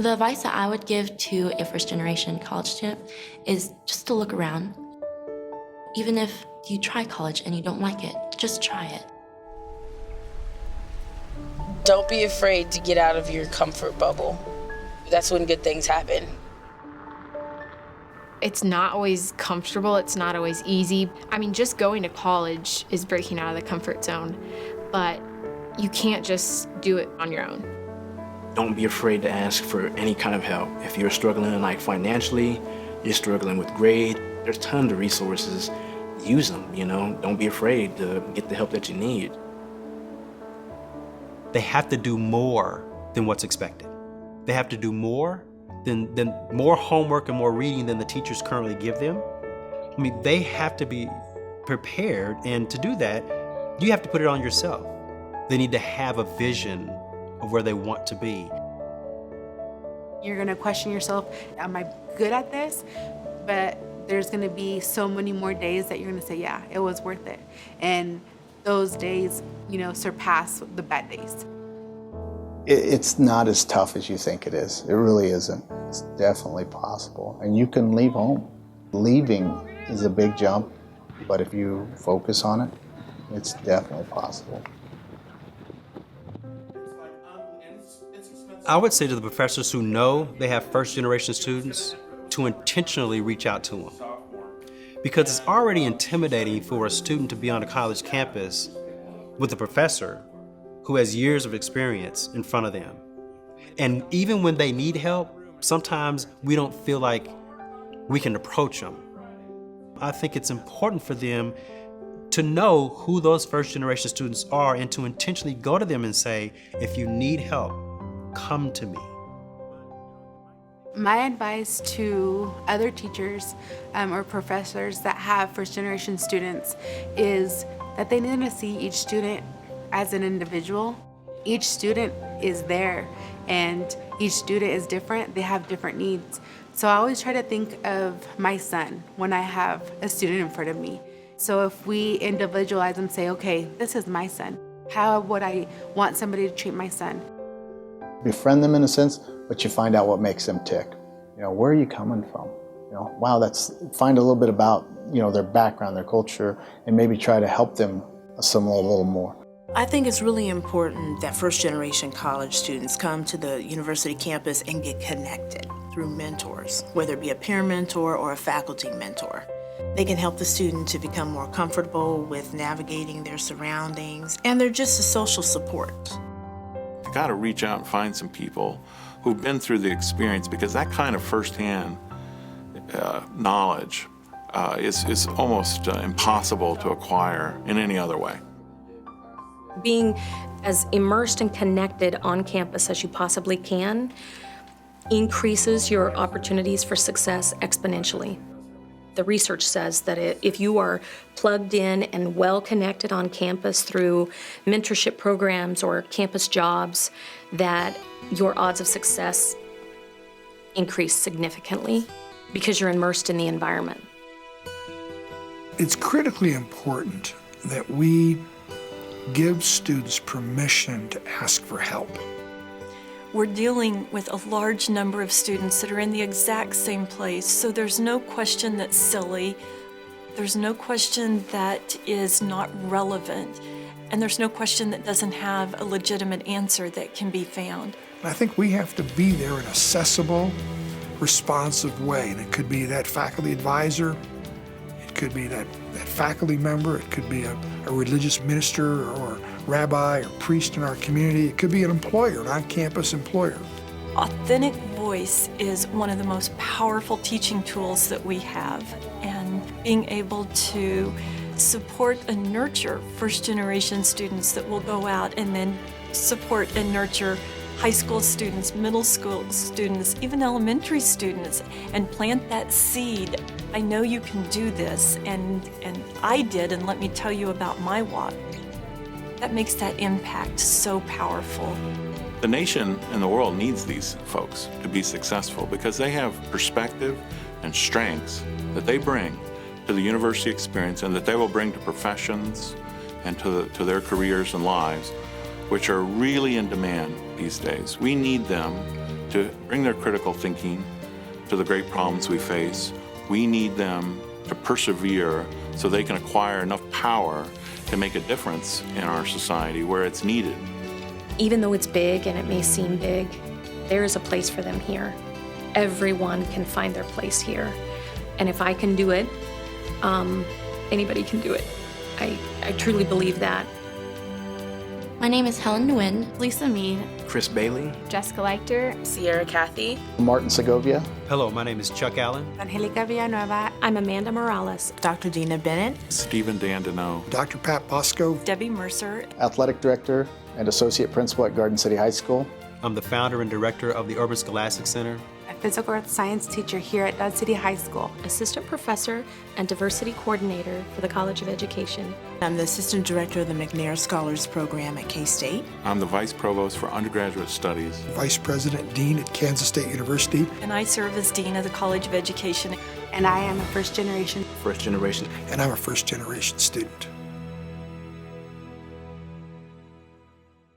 The advice that I would give to a first-generation college student is just to look around. Even if you try college and you don't like it, just try it. Don't be afraid to get out of your comfort bubble. That's when good things happen. It's not always comfortable, it's not always easy. I mean, just going to college is breaking out of the comfort zone, but you can't just do it on your own. Don't be afraid to ask for any kind of help. If you're struggling like financially, you're struggling with grade, there's tons of resources. Use them, you know? Don't be afraid to get the help that you need. They have to do more than what's expected. They have to do more than more homework and more reading than the teachers currently give them. I mean, they have to be prepared, and to do that, you have to put it on yourself. They need to have a vision of where they want to be. You're gonna question yourself, am I good at this? But there's gonna be so many more days that you're gonna say, yeah, it was worth it. And those days, you know, surpass the bad days. It's not as tough as you think it is. It really isn't. It's definitely possible. And you can leave home. Leaving is a big jump, but if you focus on it, it's definitely possible. I would say to the professors who know they have first-generation students to intentionally reach out to them. Because it's already intimidating for a student to be on a college campus with a professor who has years of experience in front of them. And even when they need help, sometimes we don't feel like we can approach them. I think it's important for them to know who those first-generation students are and to intentionally go to them and say, if you need help, come to me. My advice to other teachers or professors that have first-generation students is that they need to see each student as an individual. Each student is there, and each student is different. They have different needs. So I always try to think of my son when I have a student in front of me. So if we individualize and say, okay, this is my son, how would I want somebody to treat my son? Befriend them in a sense, but you find out what makes them tick. You know, where are you coming from? You know, wow, find a little bit about, you know, their background, their culture, and maybe try to help them assimilate a little more. I think it's really important that first-generation college students come to the university campus and get connected through mentors, whether it be a peer mentor or a faculty mentor. They can help the student to become more comfortable with navigating their surroundings, and they're just a social support. You got to reach out and find some people who've been through the experience, because that kind of firsthand knowledge is almost impossible to acquire in any other way. Being as immersed and connected on campus as you possibly can increases your opportunities for success exponentially. The research says that if you are plugged in and well connected on campus through mentorship programs or campus jobs, that your odds of success increase significantly because you're immersed in the environment. It's critically important that we give students permission to ask for help. We're dealing with a large number of students that are in the exact same place, so there's no question that's silly, there's no question that is not relevant, and there's no question that doesn't have a legitimate answer that can be found. I think we have to be there in an accessible, responsive way, and it could be that faculty advisor, it could be that faculty member, it could be a religious minister or rabbi or priest in our community, it could be an employer, an on-campus employer. Authentic voice is one of the most powerful teaching tools that we have, and being able to support and nurture first-generation students that will go out and then support and nurture high school students, middle school students, even elementary students, and plant that seed. I know you can do this, and I did, and let me tell you about my walk. That makes that impact so powerful. The nation and the world needs these folks to be successful because they have perspective and strengths that they bring to the university experience and that they will bring to professions and to their careers and lives which are really in demand these days. We need them to bring their critical thinking to the great problems we face. We need them to persevere so they can acquire enough power to make a difference in our society where it's needed. Even though it's big and it may seem big, there is a place for them here. Everyone can find their place here. And if I can do it, anybody can do it. I truly believe that. My name is Helen Nguyen. Lisa Mead, Chris Bailey, Jessica Leichter, Sierra Kathy. Martin Segovia. Hello, my name is Chuck Allen. Angelica Villanueva, I'm Amanda Morales. Dr. Dina Bennett, Stephen Dandino. Dr. Pat Bosco, Debbie Mercer. Athletic Director and Associate Principal at Garden City High School. I'm the founder and director of the Urban Scholastic Center. a physical earth science teacher here at Dodge City High School. Assistant Professor and Diversity Coordinator for the College of Education. I'm the Assistant Director of the McNair Scholars Program at K-State. I'm the Vice Provost for Undergraduate Studies. Vice President, Dean at Kansas State University. And I serve as Dean of the College of Education. And I am a first generation. First generation. And I'm a first generation student.